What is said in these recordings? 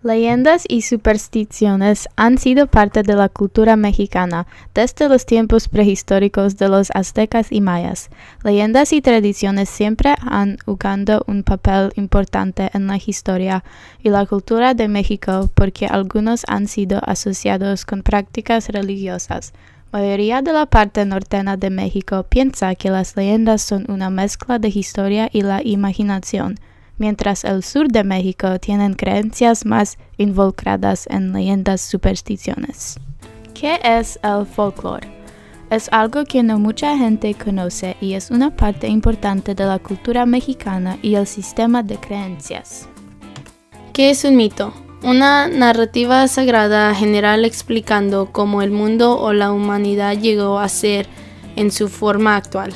Leyendas y supersticiones han sido parte de la cultura mexicana desde los tiempos prehistóricos de los aztecas y mayas. Leyendas y tradiciones siempre han jugado un papel importante en la historia y la cultura de México porque algunos han sido asociados con prácticas religiosas. La mayoría de la parte norteña de México piensa que las leyendas son una mezcla de historia y la imaginación, mientras el sur de México tienen creencias más involucradas en leyendas supersticiones. ¿Qué es el folclore? Es algo que no mucha gente conoce y es una parte importante de la cultura mexicana y el sistema de creencias. ¿Qué es un mito? Una narrativa sagrada general explicando cómo el mundo o la humanidad llegó a ser en su forma actual.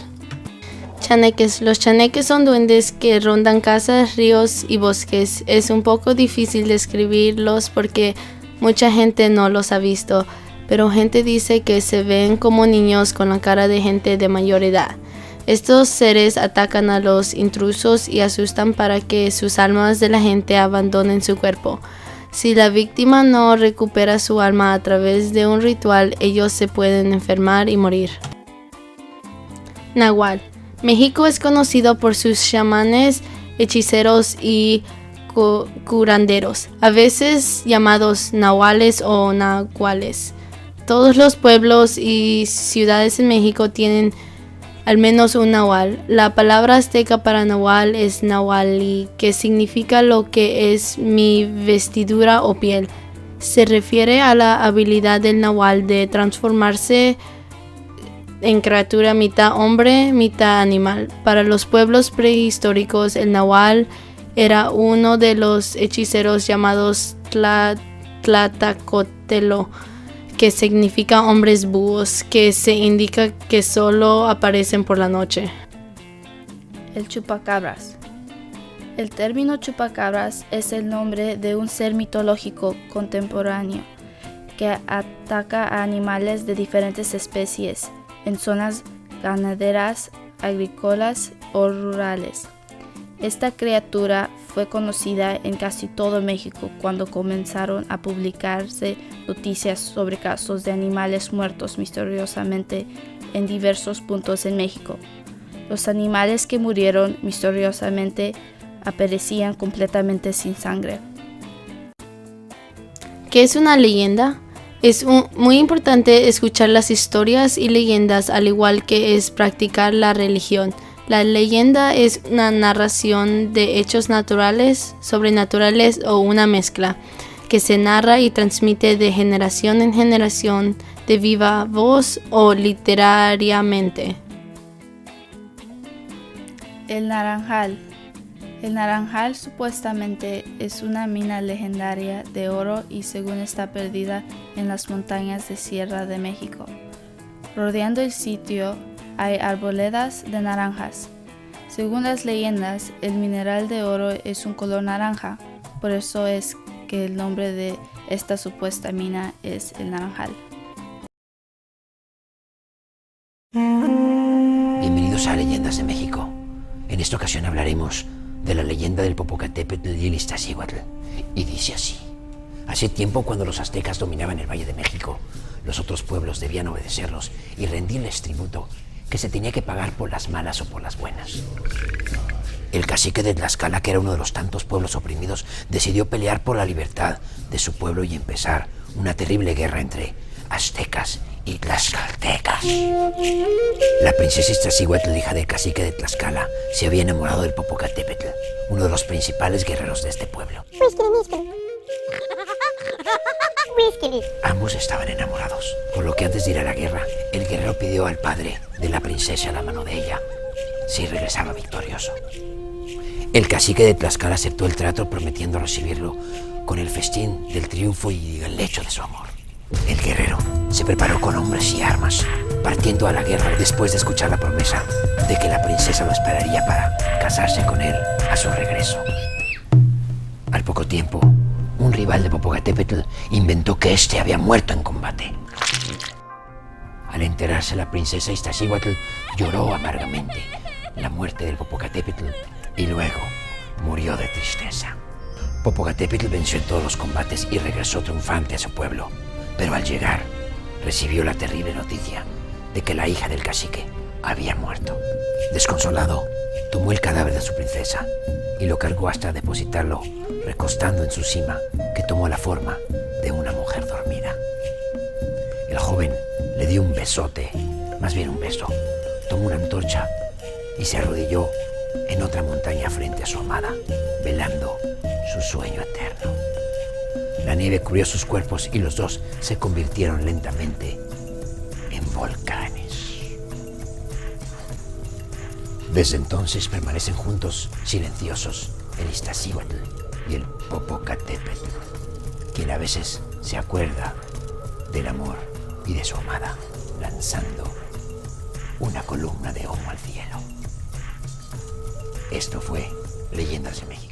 Chaneques. Los chaneques son duendes que rondan casas, ríos y bosques. Es un poco difícil describirlos porque mucha gente no los ha visto, pero gente dice que se ven como niños con la cara de gente de mayor edad. Estos seres atacan a los intrusos y asustan para que sus almas de la gente abandonen su cuerpo. Si la víctima no recupera su alma a través de un ritual, ellos se pueden enfermar y morir. Nahual. México es conocido por sus chamanes, hechiceros y curanderos, a veces llamados nahuales o nahuales. Todos los pueblos y ciudades en México tienen al menos un nahual. La palabra azteca para nahual es nahuali, que significa lo que es mi vestidura o piel. Se refiere a la habilidad del nahual de transformarse en criatura mitad hombre, mitad animal. Para los pueblos prehistóricos, el nahual era uno de los hechiceros llamados Tlahtacotelo, que significa hombres búhos, que se indica que solo aparecen por la noche. El chupacabras. El término chupacabras es el nombre de un ser mitológico contemporáneo que ataca a animales de diferentes especies en zonas ganaderas, agrícolas o rurales. Esta criatura fue conocida en casi todo México cuando comenzaron a publicarse noticias sobre casos de animales muertos misteriosamente en diversos puntos en México. Los animales que murieron misteriosamente aparecían completamente sin sangre. ¿Qué es una leyenda? Es muy importante escuchar las historias y leyendas, al igual que es practicar la religión. La leyenda es una narración de hechos naturales, sobrenaturales o una mezcla, que se narra y transmite de generación en generación, de viva voz o literariamente. El naranjal. El naranjal supuestamente es una mina legendaria de oro y según está perdida en las montañas de Sierra de México. Rodeando el sitio hay arboledas de naranjas. Según las leyendas, el mineral de oro es un color naranja, por eso es que el nombre de esta supuesta mina es el naranjal. Bienvenidos a Leyendas de México. En esta ocasión hablaremos de la leyenda del Popocatépetl y el Iztaccíhuatl, y dice así. Hace tiempo, cuando los aztecas dominaban el Valle de México, los otros pueblos debían obedecerlos y rendirles tributo que se tenía que pagar por las malas o por las buenas. El cacique de Tlaxcala, que era uno de los tantos pueblos oprimidos, decidió pelear por la libertad de su pueblo y empezar una terrible guerra entre aztecas y tlaxcaltecas. La princesa Iztaccíhuatl, hija del cacique de Tlaxcala, se había enamorado del Popocatépetl, uno de los principales guerreros de este pueblo. Ambos estaban enamorados, por lo que antes de ir a la guerra, el guerrero pidió al padre de la princesa la mano de ella, si regresaba victorioso. El cacique de Tlaxcala aceptó el trato, prometiendo recibirlo con el festín del triunfo y el lecho de su amor. El guerrero se preparó con hombres y armas, partiendo a la guerra después de escuchar la promesa de que la princesa lo esperaría para casarse con él a su regreso. Al poco tiempo, un rival de Popocatépetl inventó que éste había muerto en combate. Al enterarse, la princesa Iztaccíhuatl lloró amargamente la muerte del Popocatépetl y luego murió de tristeza. Popocatépetl venció en todos los combates y regresó triunfante a su pueblo, pero al llegar recibió la terrible noticia de que la hija del cacique había muerto. Desconsolado, tomó el cadáver de su princesa y lo cargó hasta depositarlo, recostando en su cima, que tomó la forma de una mujer dormida. El joven le dio un besote, más bien un beso, tomó una antorcha y se arrodilló en otra montaña frente a su amada, velando su sueño eterno. La nieve cubrió sus cuerpos y los dos se convirtieron lentamente en volcanes. Desde entonces permanecen juntos, silenciosos, el Iztaccíhuatl y el Popocatépetl, quien a veces se acuerda del amor y de su amada, lanzando una columna de humo al cielo. Esto fue Leyendas de México.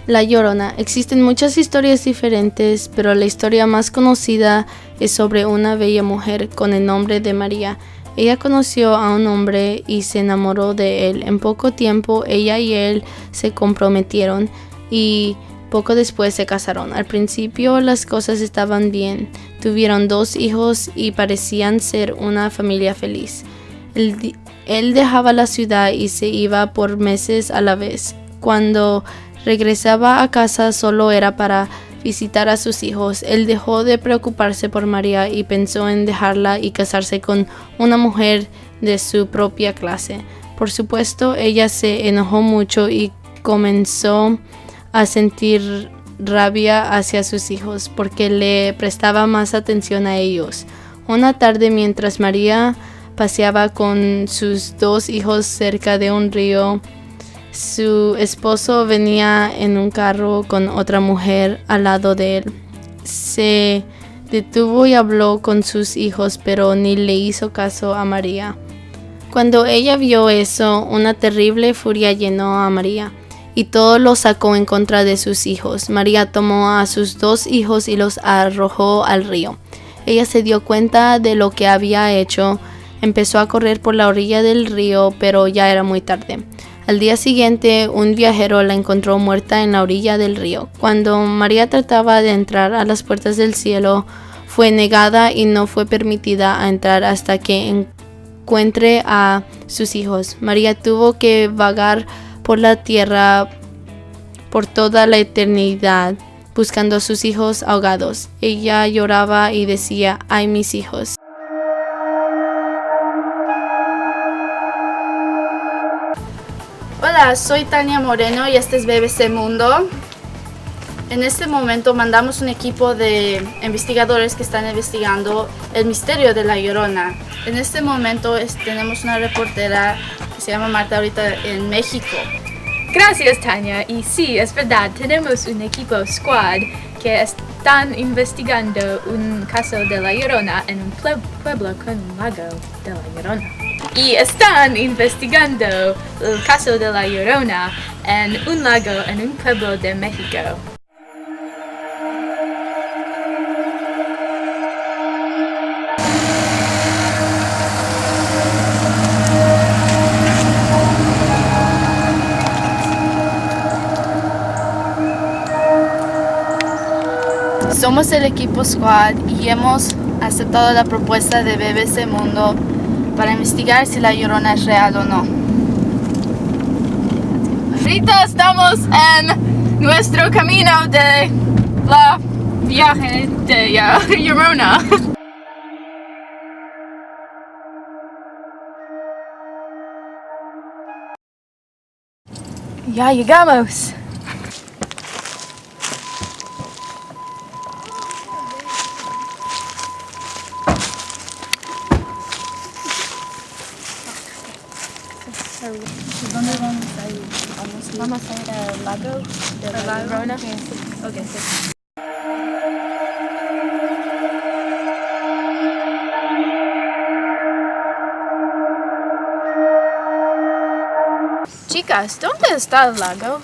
La Llorona. Existen muchas historias diferentes, pero la historia más conocida es sobre una bella mujer con el nombre de María. Ella conoció a un hombre y se enamoró de él. En poco tiempo, ella y él se comprometieron y poco después se casaron. Al principio las cosas estaban bien. Tuvieron 2 hijos y parecían ser una familia feliz. Él dejaba la ciudad y se iba por meses a la vez. Cuando regresaba a casa solo era para visitar a sus hijos. Él dejó de preocuparse por María y pensó en dejarla y casarse con una mujer de su propia clase. Por supuesto, ella se enojó mucho y comenzó a sentir rabia hacia sus hijos porque le prestaba más atención a ellos. Una tarde, mientras María paseaba con sus 2 hijos cerca de un río, su esposo venía en un carro con otra mujer al lado de él. Se detuvo y habló con sus hijos, pero ni le hizo caso a María. Cuando ella vio eso, una terrible furia llenó a María y todo lo sacó en contra de sus hijos. María tomó a sus 2 hijos y los arrojó al río. Ella se dio cuenta de lo que había hecho. Empezó a correr por la orilla del río, pero ya era muy tarde. Al día siguiente, un viajero la encontró muerta en la orilla del río. Cuando María trataba de entrar a las puertas del cielo, fue negada y no fue permitida a entrar hasta que encuentre a sus hijos. María tuvo que vagar por la tierra por toda la eternidad, buscando a sus hijos ahogados. Ella lloraba y decía: ¡ay, mis hijos! Hola, soy Tania Moreno y este es BBC Mundo. En este momento mandamos un equipo de investigadores que están investigando el misterio de La Llorona. En este momento tenemos una reportera que se llama Marta ahorita en México. Gracias, Tania. Y sí, es verdad, tenemos un equipo squad que están investigando un caso de La Llorona en un pueblo con un lago de La Llorona. Y están investigando el caso de La Llorona en un lago en un pueblo de México. Somos el equipo Squad y hemos aceptado la propuesta de BBC Mundo para investigar si La Llorona es real o no. Ahorita estamos en nuestro camino de la viaje de La Llorona. Ya llegamos. ¿Dónde vamos a ir? Vamos a ir al lago de La Llorona. Okay, sí. Chicas, ¿dónde está el lago?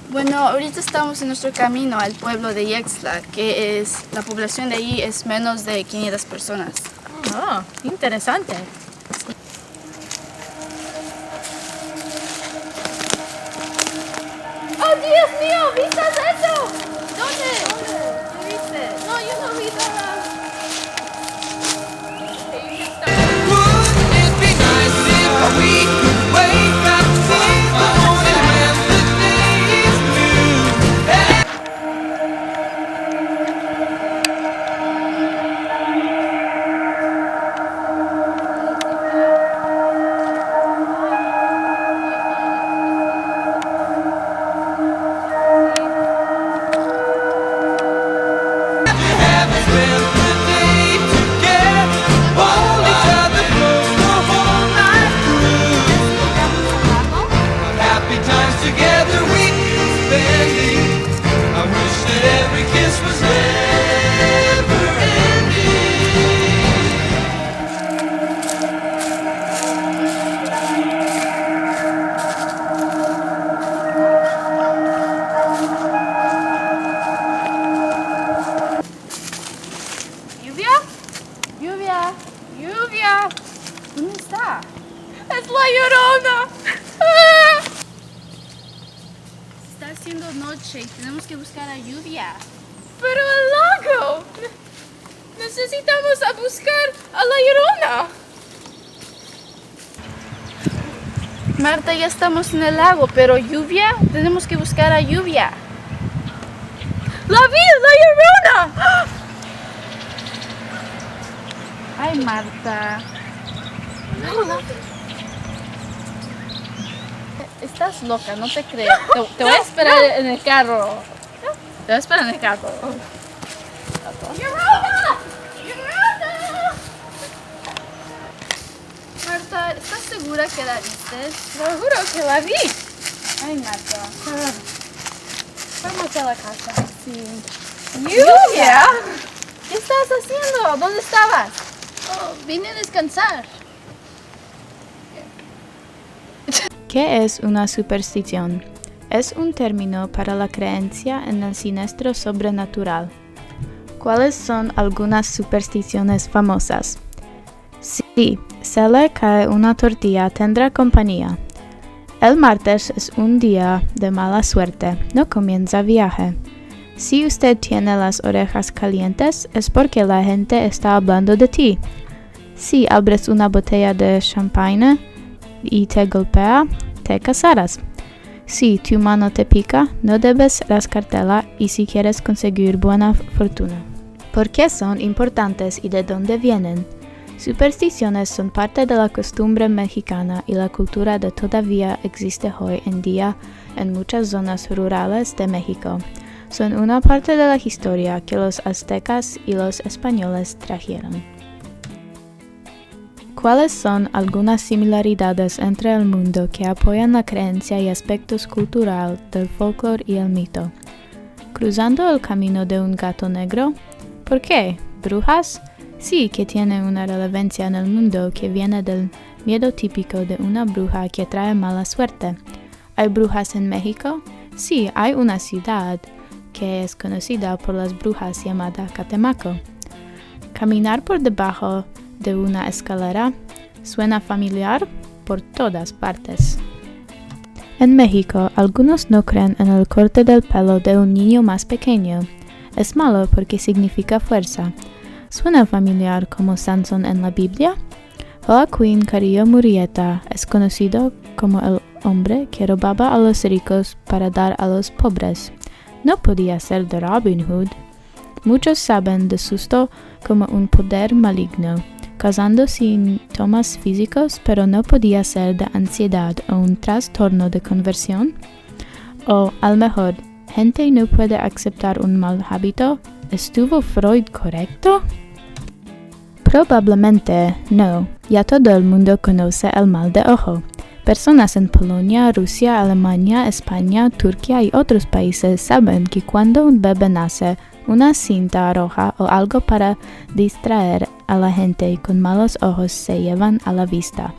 Bueno, ahorita estamos en nuestro camino al pueblo de Yexla, que es, la población de allí es menos de 500 personas. Oh, interesante. ¡Oh, Dios mío! ¿Viste eso? haciendo noche y tenemos que buscar a lluvia. Pero el lago. Necesitamos a buscar a la Llorona. Marta, ya estamos en el lago, pero lluvia, tenemos que buscar a lluvia. ¡La vi! ¡La Llorona! Ay, Marta. Estás loca, no te creo. Te voy a esperar en el carro. Te voy a esperar en el carro. ¡Llorona! ¡Llorona! Marta, ¿estás segura que la viste? Seguro que la vi. Ay, Marta. Vamos a la casa. Sí. ¡Lluvia! ¿Qué estabas haciendo? ¿Dónde estabas? Oh, vine a descansar. ¿Qué es una superstición? Es un término para la creencia en el siniestro sobrenatural. ¿Cuáles son algunas supersticiones famosas? Si se le cae una tortilla, tendrá compañía. El martes es un día de mala suerte, no comienza viaje. Si usted tiene las orejas calientes, es porque la gente está hablando de ti. Si abres una botella de champagne y te golpea, te casarás. Si tu mano te pica, no debes rascártela y si quieres conseguir buena fortuna. ¿Por qué son importantes y de dónde vienen? Supersticiones son parte de la costumbre mexicana y la cultura que todavía existe hoy en día en muchas zonas rurales de México. Son una parte de la historia que los aztecas y los españoles trajeron. ¿Cuáles son algunas similaridades entre el mundo que apoyan la creencia y aspectos culturales del folclore y el mito? ¿Cruzando el camino de un gato negro? ¿Por qué? ¿Brujas? Sí, que tiene una relevancia en el mundo que viene del miedo típico de una bruja que trae mala suerte. ¿Hay brujas en México? Sí, hay una ciudad que es conocida por las brujas llamada Catemaco. Caminar por debajo de una escalera suena familiar por todas partes. En México, algunos no creen en el corte del pelo de un niño más pequeño. Es malo porque significa fuerza. ¿Suena familiar como Sansón en la Biblia? Joaquín Carrillo Murrieta es conocido como el hombre que robaba a los ricos para dar a los pobres. No podía ser de Robin Hood. Muchos saben de susto como un poder maligno, causando síntomas físicos, pero no podía ser de ansiedad o un trastorno de conversión. O, a lo mejor, gente no puede aceptar un mal hábito. ¿Estuvo Freud correcto? Probablemente no. Ya todo el mundo conoce el mal de ojo. Personas en Polonia, Rusia, Alemania, España, Turquía y otros países saben que cuando un bebé nace, una cinta roja o algo para distraer a la gente con malos ojos se llevan a la vista.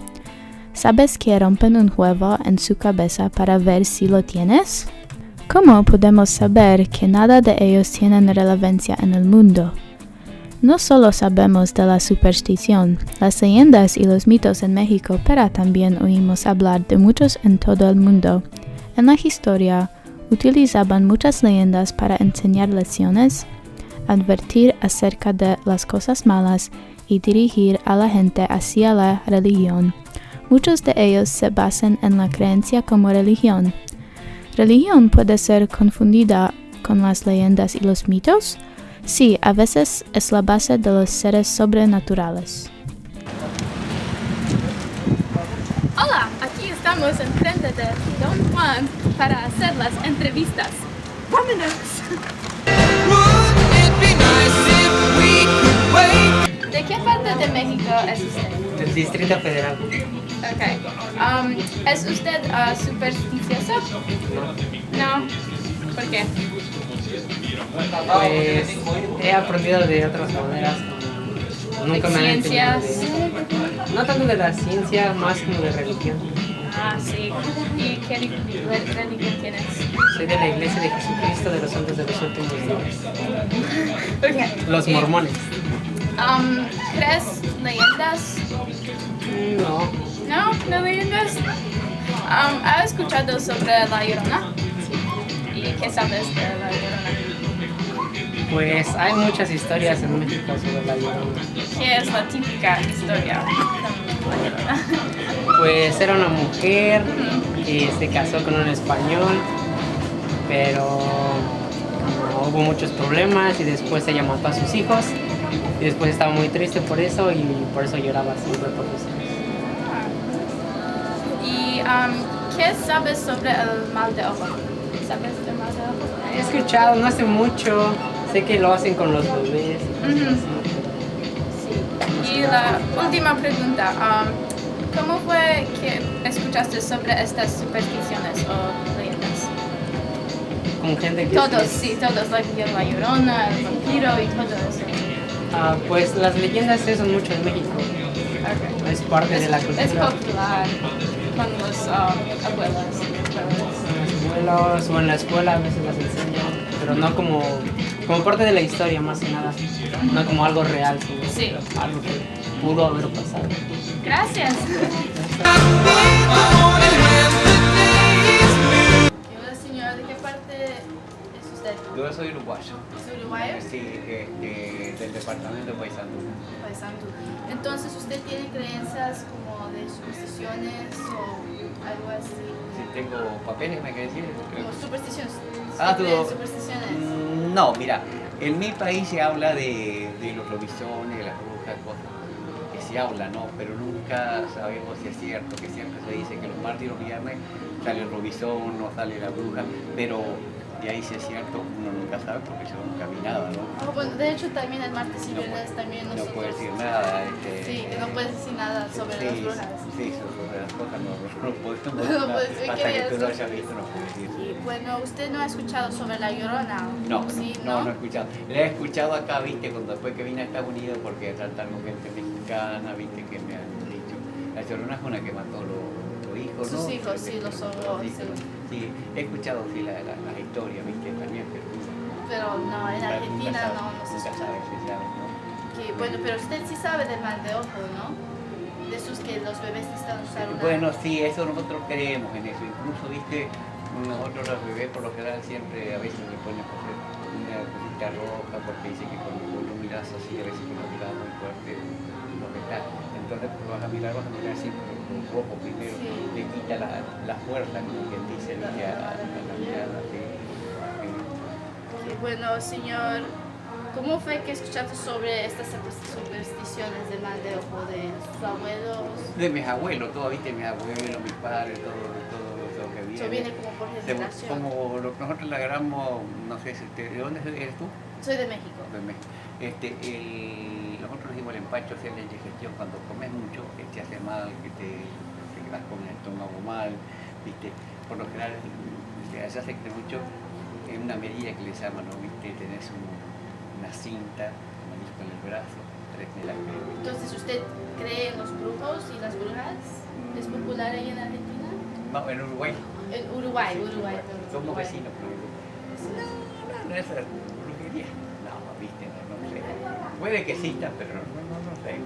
¿Sabes que rompen un huevo en su cabeza para ver si lo tienes? ¿Cómo podemos saber que nada de ellos tienen relevancia en el mundo? No solo sabemos de la superstición, las leyendas y los mitos en México, pero también oímos hablar de muchos en todo el mundo. En la historia, utilizaban muchas leyendas para enseñar lecciones, advertir acerca de las cosas malas y dirigir a la gente hacia la religión. Muchos de ellos se basan en la creencia como religión. ¿Religión puede ser confundida con las leyendas y los mitos? Sí, a veces es la base de los seres sobrenaturales. Hola, aquí estamos enfrente de Don Juan para hacer las entrevistas. ¡Vámonos! ¿De qué parte de México es usted? Del Distrito Federal. Ok. ¿Es usted supersticioso? No. ¿Por qué? Pues he aprendido de otras maneras. Nunca me han enseñado no tanto de la ciencia, más como de religión. Ah, sí. ¿Y qué religión tienes? Soy de la Iglesia de Jesucristo de los Santos de los Últimos Días. Okay. Los mormones. ¿Crees leyendas? No. ¿No leyendas? ¿Has escuchado sobre la Llorona? Sí. ¿Y qué sabes de la Llorona? Pues hay muchas historias en México sobre la Llorona. ¿Qué es la típica historia de la Llorona? Pues era una mujer que se casó con un español, pero hubo muchos problemas y después ella mató a sus hijos y después estaba muy triste por eso y por eso lloraba siempre por sus hijos. ¿Y qué sabes sobre el mal de ojo? ¿Sabes del mal de ojo? He escuchado, no hace mucho, sé que lo hacen con los bebés. Sí. Y la última pregunta, ¿cómo fue que escuchaste sobre estas supersticiones o leyendas? Con gente que... Todos, sí, todos, la Llorona, el vampiro y todo eso. Pues las leyendas sí son mucho en México. Okay. Es parte de la cultura. Es popular con los abuelos. Abuelos o en la escuela a veces las enseñan, pero no como parte de la historia más que nada, no como algo real, sino Sí. algo que pudo haber pasado. Gracias. Hola señor, ¿de qué parte es usted? Yo soy uruguayo. ¿Es uruguayo? Sí, del departamento de Paysandú. Paisandú. Entonces, ¿usted tiene creencias como de supersticiones o algo así? Si tengo papeles, ¿me querés decir? Como supersticiones. Ah, ¿Usted cree en tú- supersticiones? No, mira, en mi país se habla de los lobisones, de las brujas, cosas que se habla, ¿no? Pero nunca sabemos si es cierto, que siempre se dice que los martes y los viernes sale el lobizón, no sale la bruja, pero de ahí si es cierto, uno nunca sabe porque yo nunca vi nada, ¿no? Bueno, de hecho, también el martes y viernes también No nosotros... puedo decir nada. Sí, que no puedes decir nada sobre las brujas. Sí, sobre las cosas no podemos No puedes decir, hasta que ¿qué tú lo es? hayas visto no puedes decir. Y bueno, ¿usted no ha escuchado sobre la Llorona? No, Sí, no he escuchado. La he escuchado acá, viste, cuando después que vine a Estados Unidos porque tratar con gente mexicana, viste, que me han dicho. La Llorona fue una que mató los hijos, ¿no? Sus hijos, sí, los ahogó, hijos. sí. Sí, he escuchado sí, las historias, viste, también, Pero no, en Argentina no se nunca escucha. sabes, se sabe, ¿no? Que, bueno, pero usted sí sabe del mal de ojo, ¿no? De esos que los bebés necesitan usar una... Bueno, sí, eso nosotros creemos en eso. Incluso, viste, nosotros los bebés por lo general siempre a veces le ponen una cosita roja porque dice que cuando vos lo mirás así, a veces que lo mirás muy fuerte, no está. Entonces, pues, vas a mirar siempre los ojos primero, Sí. le quita la fuerza, como quien dice, ¿viste? a la mirada. ¿Sí? Que, bueno, señor, ¿cómo fue que escuchaste sobre estas supersticiones del mal de ojo de sus abuelos? De mis abuelos, todo, viste, mis abuelos, mis padres, todo lo que viene. Eso viene como por generación. Como nosotros le agarramos, no sé, ¿de dónde eres tú? Soy de México. De México. Nosotros decimos el empacho, hacer la digestión cuando comes mucho, te hace mal, que te quedas con el estómago mal, viste. Por lo general se hace que mucho en una medida que les llaman, ¿no? Viste, tenés una cinta, marisco en el brazo, tres de la crema. Entonces, ¿usted cree en los brujos y las brujas? ¿Es popular ahí en Argentina? No, en Uruguay. En Uruguay, Sí, Uruguay. Somos vecinos, pero no es brujería. No, viste, no sé. Puede que exista, pero no sé.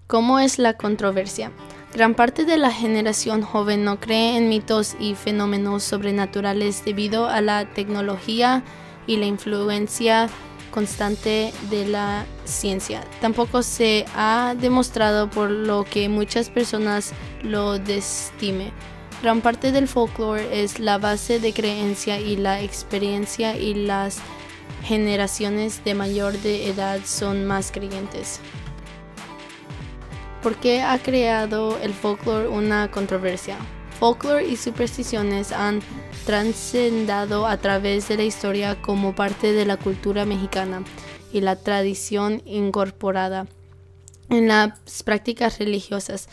¿Cómo es la controversia? Gran parte de la generación joven no cree en mitos y fenómenos sobrenaturales debido a la tecnología y la influencia constante de la ciencia. Tampoco se ha demostrado por lo que muchas personas lo desestimen. Gran parte del folclore es la base de creencia y la experiencia, y las generaciones de mayor de edad son más creyentes. ¿Por qué ha creado el folclore una controversia? Folclore y supersticiones han trascendido a través de la historia como parte de la cultura mexicana y la tradición incorporada en las prácticas religiosas.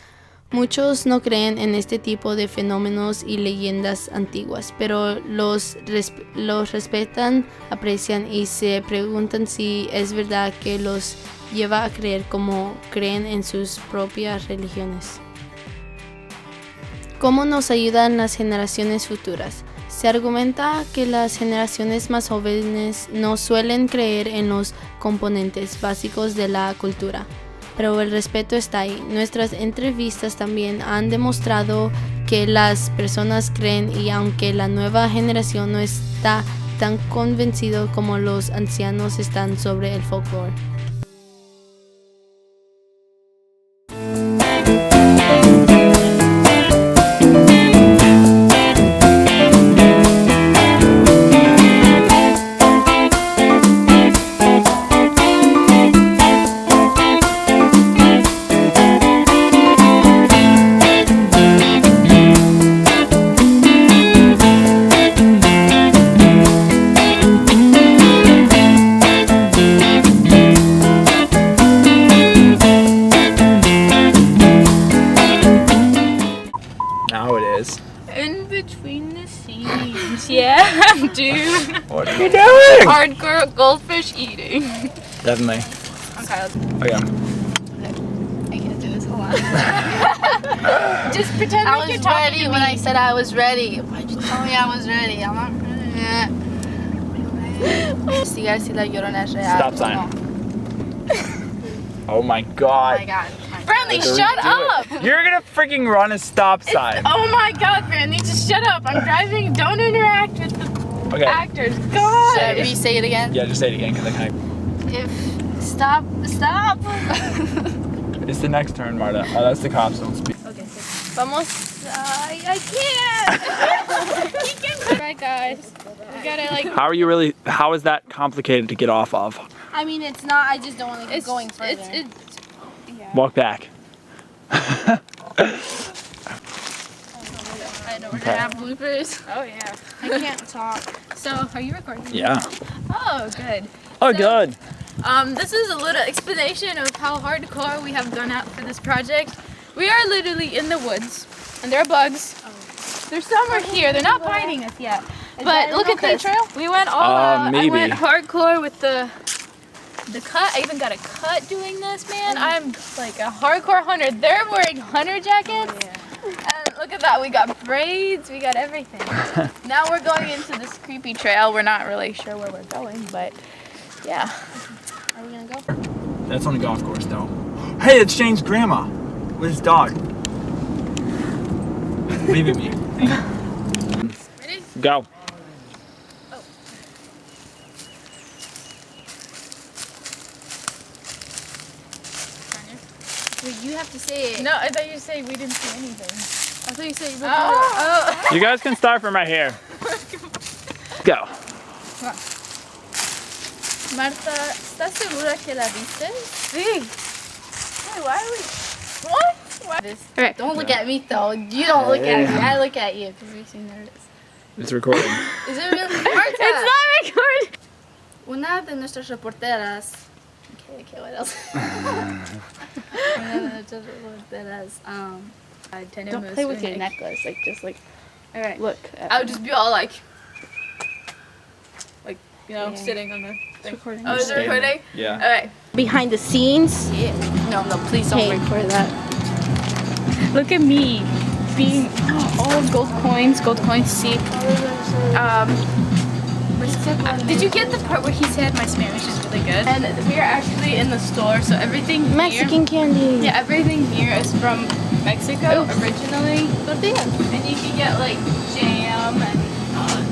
Muchos no creen en este tipo de fenómenos y leyendas antiguas, pero los respetan, aprecian y se preguntan si es verdad que los lleva a creer como creen en sus propias religiones. ¿Cómo nos ayudan las generaciones futuras? Se argumenta que las generaciones más jóvenes no suelen creer en los componentes básicos de la cultura, pero el respeto está ahí. Nuestras entrevistas también han demostrado que las personas creen, y aunque la nueva generación no está tan convencido como los ancianos están sobre el folclore. Now it is. In between the scenes. Yeah, dude. What are you doing? Hardcore goldfish eating. Definitely. Okay, Okay. I can't do this. Hold on. just pretend I like you're was talking ready to when me. I said I was ready. Why'd you tell me I was ready? I'm not ready. Investigar si la Llorona es real. Stop o sign. no. Oh my Oh god. my god. Brantley, Don't shut do up! it. You're gonna freaking run a stop sign. Oh my god, Brantley, just shut up. I'm driving. Don't interact with the Okay. actors. God! Should we say it again? Yeah, just say it again because I kind If stop. It's the next turn, Marta. Oh, that's the cops. Don't speak. Vamos. I can't. You can. Right, guys. We gotta like. How is that complicated to get off of? I mean, it's not. I just don't want to keep going further. Walk back. I know we're Okay. gonna have bloopers. Oh yeah. I can't talk. So, are you recording? Yeah. Oh, good. Oh, good. This is a little explanation of how hardcore we have gone out for this project. We are literally in the woods, and there are bugs. There's some are here. They're not biting us yet. But look at this. We went all out. I Maybe. went hardcore with the cut. I even got a cut doing this, man. I'm like a hardcore hunter. They're wearing hunter jackets. And look at that. We got braids. We got everything. Now we're going into this creepy trail. We're not really sure where we're going, but yeah. Are we gonna go? That's on the golf course, though. Hey, it's Shane's grandma with his dog. Leave it me. Ready? Go. Wait, you have to say it. No, I thought you said we didn't see anything. I thought you said you Oh. You guys can start from right here. Go. Marta, ¿estás segura que la viste? Sí. Hey, why are we? What? Why? Don't look at me though. You don't look at me. I look at you because makes me nervous. It's recording. Is it really? Marta! It's not recorded. Una de nuestras reporteras. Okay, what else? Una de nuestras reporteras. Don't play with your necklace. Like, just like. All right. Look. I would just be all like, you know, Yeah. sitting on the thing. recording. Oh, is it Standing. recording? Yeah. Okay. Behind the scenes. No, please don't Hey. record that. Look at me being all gold coins. See. Did you get the part where he said my Spanish is really good? And we are actually in the store, so everything here. Mexican candy. Yeah, everything here is from Mexico originally. Tortillas. And you can get like jam and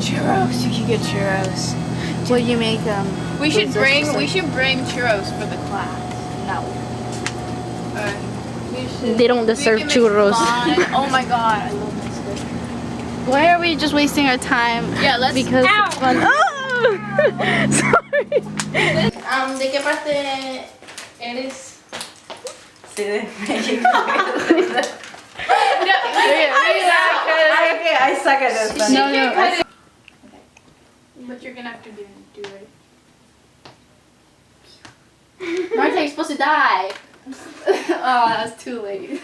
churros. You can get churros. Will you make We should What's bring this? churros for the class. No. We should. They don't we deserve can make churros. fun. Oh my god, I love this. Why are we just wasting our time? Yeah, let's. Because Ow! it's fun. Oh! Sorry. ¿De qué parte eres? Sí, de México. I suck at this. But No. But you're gonna have to do it. Marta, you're supposed to die. Oh, that was too late.